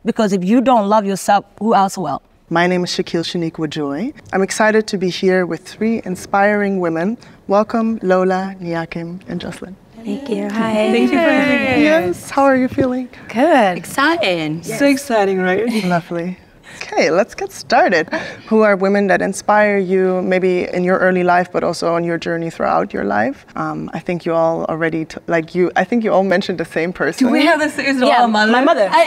Because if you don't love yourself, who else will? My name is Shaniqua Joy. I'm excited to be here with 3 inspiring women. Welcome, Lola, Nyakim, and Jocelyn. Thank you. Hi. Thank you for having me. Yes, how are you feeling? Good. Exciting. Yes. So exciting, right? Lovely. Okay, let's get started. Who are women that inspire you, maybe in your early life, but also on your journey throughout your life? I think you all already, I think you all mentioned the same person. Do we have the same? Yeah, my mother. I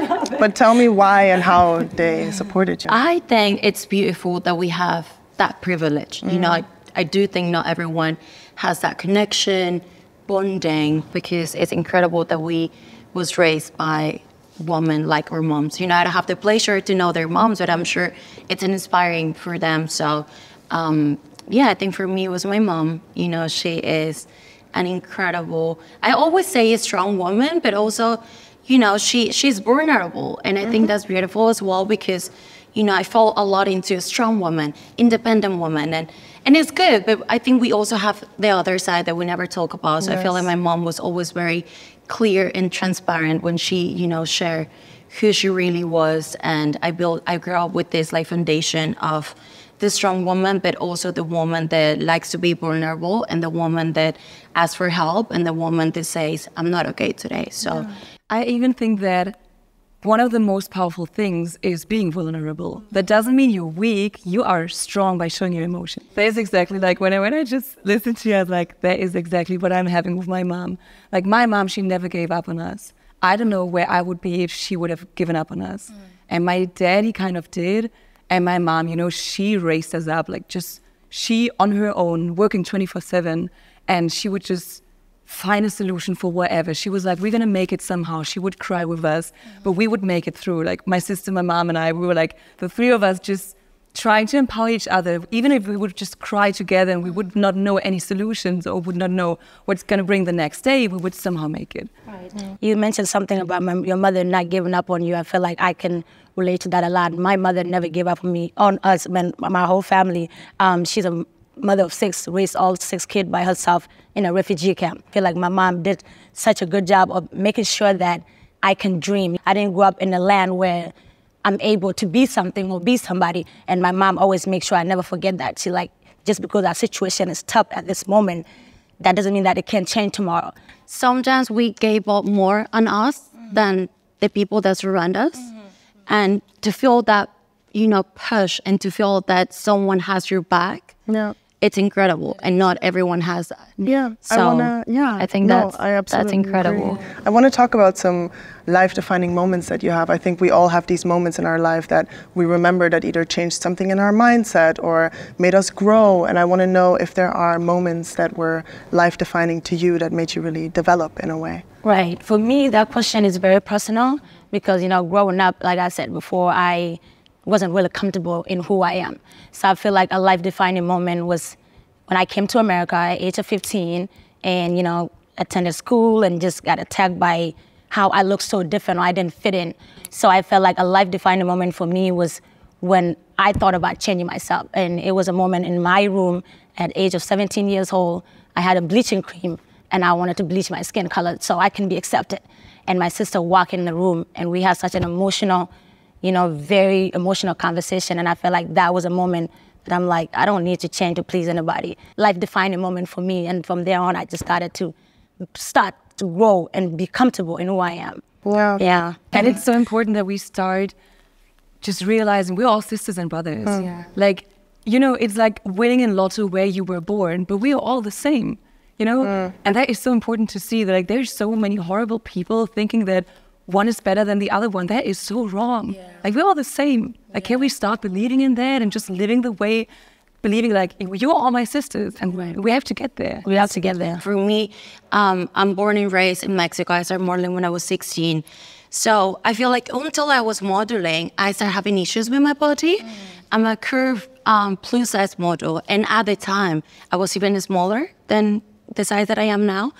love it. But tell me why and how they supported you. I think it's beautiful that we have that privilege. You know, I do think not everyone has that connection, bonding, because it's incredible that we was raised by women like our moms. You know, I don't have the pleasure to know their moms, but I'm sure it's inspiring for them. So, yeah, I think for me it was my mom. You know, she is an incredible, I always say a strong woman, but also, you know, she's vulnerable. And I think that's beautiful as well because, you know, I fall a lot into a strong woman, independent woman. And it's good, but I think we also have the other side that we never talk about. So I feel like my mom was always very clear and transparent when she, you know, shared who she really was. And I grew up with this like foundation of the strong woman, but also the woman that likes to be vulnerable and the woman that asks for help and the woman that says, I'm not okay today. So I even think that one of the most powerful things is being vulnerable. That doesn't mean you're weak. You are strong by showing your emotion. That is exactly like when I just listened to you, I was like, that is exactly what I'm having with my mom. Like my mom, she never gave up on us. I don't know where I would be if she would have given up on us. And my dad, he kind of did. And my mom, you know, she raised us up, like just she on her own, working 24/7. And she would just find a solution for whatever. She was like, we're gonna make it somehow. She would cry with us, but we would make it through. Like my sister, my mom and I, we were like the 3 of us just trying to empower each other. Even if we would just cry together and we would not know any solutions or would not know what's gonna bring the next day, we would somehow make it. Right. You mentioned something about your mother not giving up on you. I feel like I can relate to that a lot. My mother never gave up on us, my whole family. She's a mother of 6, raised all 6 kids by herself in a refugee camp. I feel like my mom did such a good job of making sure that I can dream. I didn't grow up in a land where I'm able to be something or be somebody, and my mom always makes sure I never forget that. She like, just because our situation is tough at this moment, that doesn't mean that it can't change tomorrow. sometimes we gave up more on us than the people that surround us. And to feel that, you know, push and to feel that someone has your back, it's incredible. And not everyone has that. So I think that's incredible. Agree. I want to talk about some life-defining moments that you have. I think we all have these moments in our life that we remember that either changed something in our mindset or made us grow. And I want to know if there are moments that were life-defining to you that made you really develop in a way. Right. For me, that question is very personal because, you know, growing up, like I said before, I wasn't really comfortable in who I am. So I feel like a life-defining moment was when I came to America at the age of 15 and, you know, attended school and just got attacked by how I looked so different or I didn't fit in. So I felt like a life-defining moment for me was when I thought about changing myself. And it was a moment in my room at the age of 17 years old. I had a bleaching cream and I wanted to bleach my skin color so I can be accepted. And my sister walked in the room and we had such an emotional, you know, very emotional conversation. And I felt like that was a moment that I'm like, I don't need to change to please anybody. Life-defining moment for me. And from there on, I just started to grow and be comfortable in who I am. Wow. Yeah. And it's so important that we start just realizing we're all sisters and brothers. Like, you know, it's like winning in lotto where you were born, but we are all the same, you know? And that is so important to see that, like, there's so many horrible people thinking that one is better than the other one. That is so wrong. Like, we're all the same. Like, can we start believing in that and just living the way, believing like, you're all my sisters and we have to get there. We have to get there. For me, I'm born and raised in Mexico. I started modeling when I was 16. So I feel like until I was modeling, I started having issues with my body. I'm a curved plus size model. And at the time, I was even smaller than the size that I am now.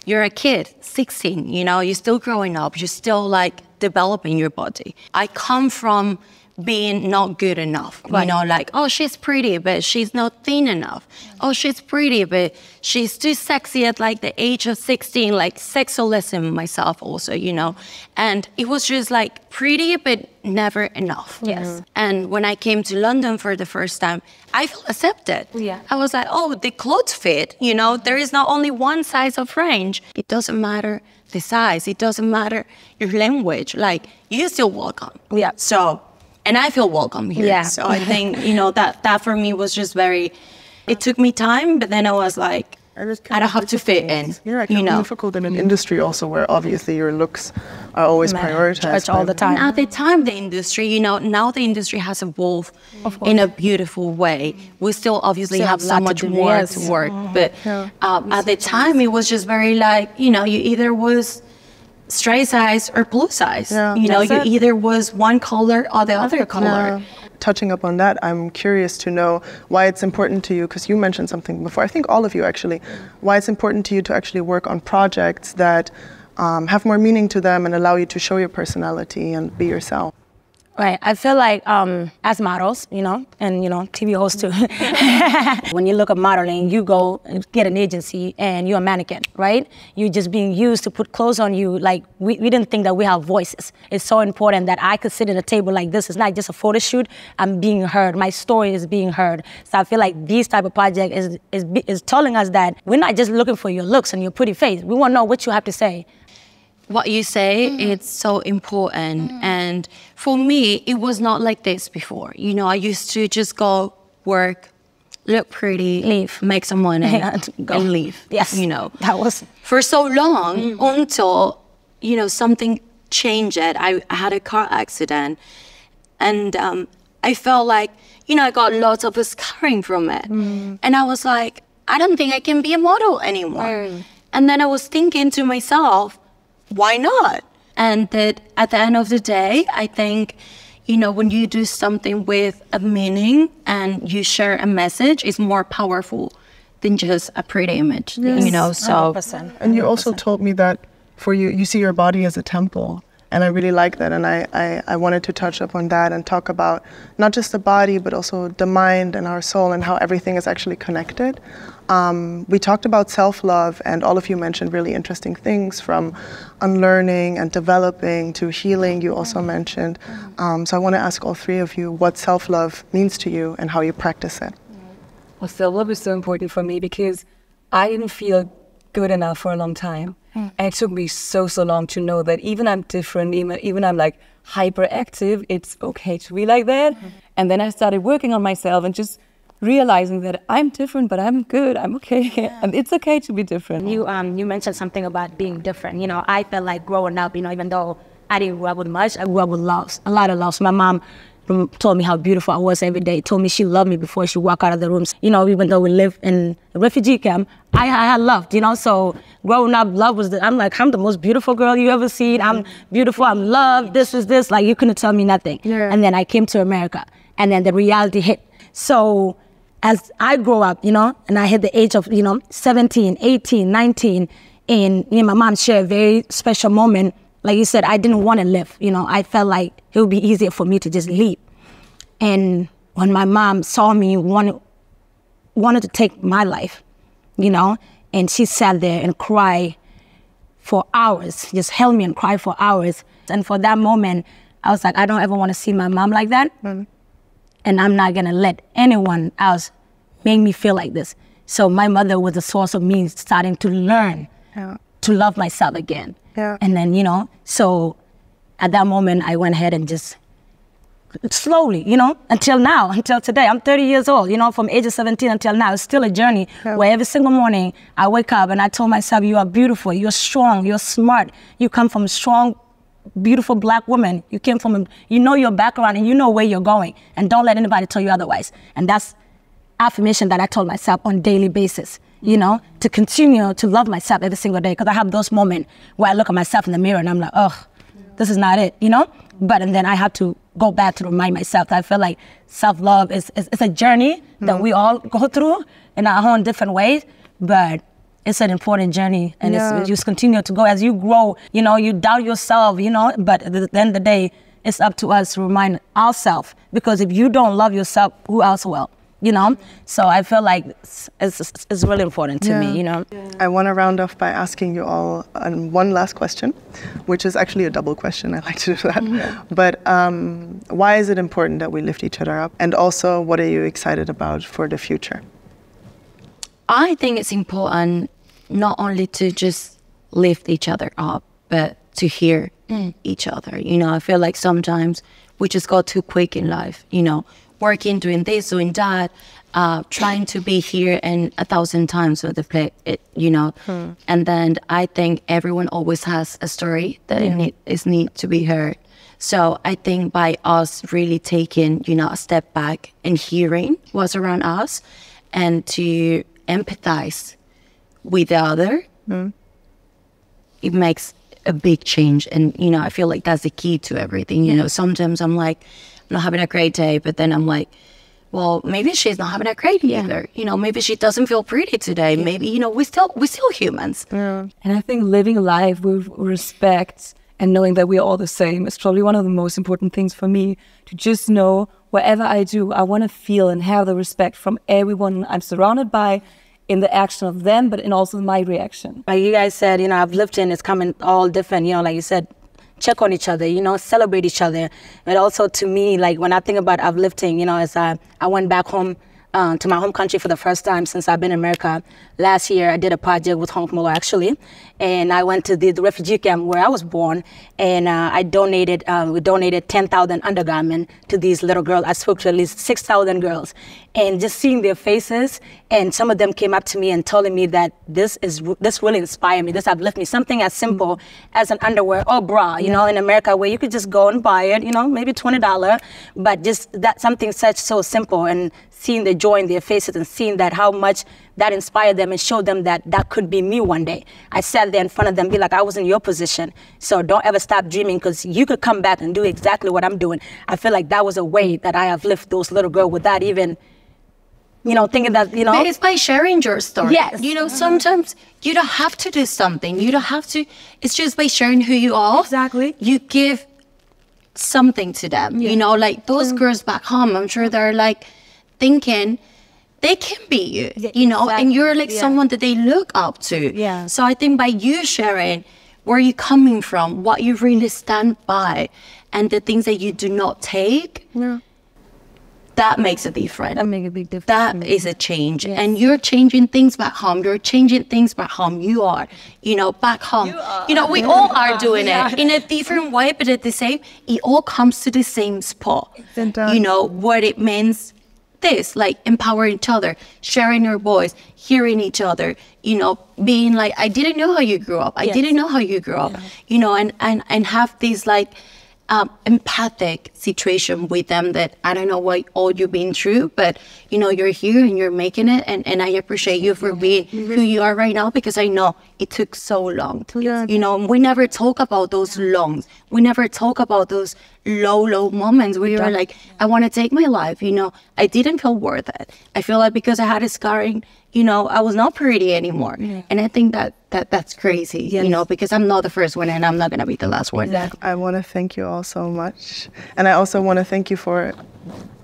You're a kid, 16, you know, you're still growing up. You're still like developing your body. I come from being not good enough. You know, like, oh, she's pretty, but she's not thin enough. Oh, she's pretty, but she's too sexy at like the age of 16, like sexualism myself also, you know. And it was just like pretty, but never enough. Yes. And when I came to London for the first time, I felt accepted. Yeah. I was like, oh, the clothes fit, you know, there is not only one size of range. It doesn't matter the size, it doesn't matter your language, like, you're still welcome. Yeah. So, and I feel welcome here. Yeah. So I think, you know, that for me was just very, it took me time, but then I was like, I don't have to fit in. Yeah, you know, difficult in an industry also where obviously your looks are always prioritized. All the time. and at the time, the industry, you know, now the industry has evolved in a beautiful way. We still obviously have so much more to work, but at the time, it was just very like, you know, you either was straight size or plus size. Yeah. You know, you either was one color or the other color. Touching up on that, I'm curious to know why it's important to you, because you mentioned something before, I think all of you actually, why it's important to you to actually work on projects that have more meaning to them and allow you to show your personality and be yourself. Right. I feel like as models, you know, and, you know, TV hosts too, when you look at modeling, you go and get an agency and you're a mannequin, right? You're just being used to put clothes on you. Like, we didn't think that we have voices. It's so important that I could sit at a table like this. It's not just a photo shoot. I'm being heard. My story is being heard. So I feel like these type of project is telling us that we're not just looking for your looks and your pretty face. We want to know what you have to say. What you say, it's so important. And for me, it was not like this before. You know, I used to just go work, look pretty, leave, make some money, and leave. Yes, you know, that was for so long until, you know, something changed. I had a car accident, and I felt like, you know, I got lots of scarring from it, and I was like, I don't think I can be a model anymore. And then I was thinking to myself, why not? And that at the end of the day, I think, you know, when you do something with a meaning and you share a message, it's more powerful than just a pretty image, you know, so. 100%. And you also told me that for you, you see your body as a temple. And I really like that. And I wanted to touch up on that and talk about not just the body, but also the mind and our soul and how everything is actually connected. We talked about self-love, and all of you mentioned really interesting things, from unlearning and developing to healing, you also mentioned. So I want to ask all three of you what self-love means to you and how you practice it. Well, self-love is so important for me because I didn't feel good enough for a long time. And it took me so long to know that even I'm different, even I'm like hyperactive, it's okay to be like that. And then I started working on myself and just realizing that I'm different, but I'm good, I'm okay. And it's okay to be different. You mentioned something about being different. You know, I felt like growing up, you know, even though I didn't grow up with much, I grew up with loves, a lot of loves. My mom told me how beautiful I was every day, told me she loved me before she walked out of the rooms. You know, even though we lived in a refugee camp, I had loved, you know, so growing up, love was, I'm like, I'm the most beautiful girl you ever seen. I'm beautiful, I'm loved, this is this, like you couldn't tell me nothing. Yeah. And then I came to America and then the reality hit. So as I grow up, you know, and I hit the age of, you know, 17, 18, 19, and me and my mom shared a very special moment. Like you said, I didn't want to live, you know, I felt like it would be easier for me to just leave. And when my mom saw me wanted to take my life, you know, and she sat there and cried for hours, just held me and cried for hours. And for that moment, I was like, I don't ever want to see my mom like that. And I'm not gonna let anyone else make me feel like this. So my mother was the source of me starting to learn to love myself again. And then, you know, so at that moment, I went ahead and just slowly, you know, until now, until today. I'm 30 years old, you know, from age of 17 until now. It's still a journey where every single morning I wake up and I told myself, you are beautiful, you're strong, you're smart. You come from a strong, beautiful Black woman. You came from, you know your background and you know where you're going. And don't let anybody tell you otherwise. And that's affirmation that I told myself on a daily basis, you know, to continue to love myself every single day. Because I have those moments where I look at myself in the mirror and I'm like, ugh, this is not it, you know? But and then I have to go back to remind myself that I feel like self-love is a journey that we all go through in our own different ways, but it's an important journey, and it's just continue to go as you grow. You know, you doubt yourself, you know, but at the end of the day, it's up to us to remind ourselves Because if you don't love yourself, who else will? You know? So I feel like it's really important to me, you know? I want to round off by asking you all one last question, which is actually a double question. I like to do that. But why is it important that we lift each other up? And also, what are you excited about for the future? I think it's important not only to just lift each other up, but to hear each other. You know, I feel like sometimes we just go too quick in life, you know, working, doing this, doing that, trying to be here and 1,000 times with the play, you know. And then I think everyone always has a story that need to be heard. So I think by us really taking, you know, a step back and hearing what's around us and to empathize with the other, it makes a big change. And, you know, I feel like that's the key to everything. You know, sometimes I'm like, I'm not having a great day, but then I'm like, well, maybe she's not having a great day either. You know, maybe she doesn't feel pretty today. Maybe, you know, we're still humans. And I think living life with respect and knowing that we're all the same is probably one of the most important things for me, to just know whatever I do, I want to feel and have the respect from everyone I'm surrounded by, in the action of them, but in also my reaction. Like you guys said, you know, uplifting is coming all different, you know, like you said, check on each other, you know, celebrate each other. But also to me, like when I think about uplifting, you know, as I went back home to my home country for the first time since I've been in America. Last year, I did a project with Hunkemöller, actually, and I went to the refugee camp where I was born, and we donated 10,000 undergarments to these little girls. I spoke to at least 6,000 girls, and just seeing their faces, and some of them came up to me and telling me that this really inspired me, this uplifted me. Something as simple as an underwear or bra, you know, in America, where you could just go and buy it, you know, maybe $20, but just that something such so simple, and seeing the joy in their faces and seeing that how much that inspired them and showed them that that could be me one day. I sat there in front of them, be like, I was in your position. So don't ever stop dreaming, because you could come back and do exactly what I'm doing. I feel like that was a way that I have lifted those little girls without even, you know, thinking that, you know. But it's by sharing your story. Yes. You know, sometimes you don't have to do something. You don't have to, it's just by sharing who you are. Exactly. You give something to them. You know, like those girls back home, I'm sure they're like thinking, they can be you, you know, and you're like someone that they look up to. Yeah. So I think by you sharing where you're coming from, what you really stand by, and the things that you do not take, that makes a difference. That makes a big difference. That is a change. Yes. And you're changing things back home. You're changing things back home. You are, you know, back home. You know, we all are doing it in a different way, but at the same, it all comes to the same spot. You know, what it means. This, like empowering each other, sharing your voice, hearing each other, you know, being like, I didn't know how you grew up. I didn't know how you grew up, you know, and have these like empathic situation with them that I don't know what all you've been through, but you know, you're here and you're making it, and I appreciate you for being who you are right now, because I know it took so long. You know, we never talk about those longs. We never talk about those low moments where you're like, I want to take my life, you know. I didn't feel worth it. I feel like because I had a scarring, you know, I was not pretty anymore. And I think that's crazy, you know, because I'm not the first one and I'm not going to be the last one. I want to thank you all so much. And I also want to thank you for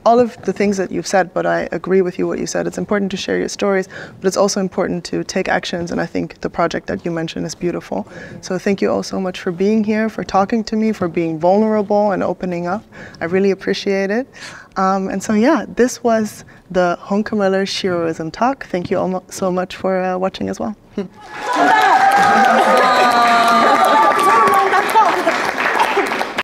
all of the things that you've said, but I agree with you what you said. It's important to share your stories, but it's also important to take actions, and I think the project that you mentioned is beautiful. So thank you all so much for being here, for talking to me, for being vulnerable and opening up. I really appreciate it. And so yeah, this was the Hunkemöller Sheroism talk. Thank you all so much for watching as well.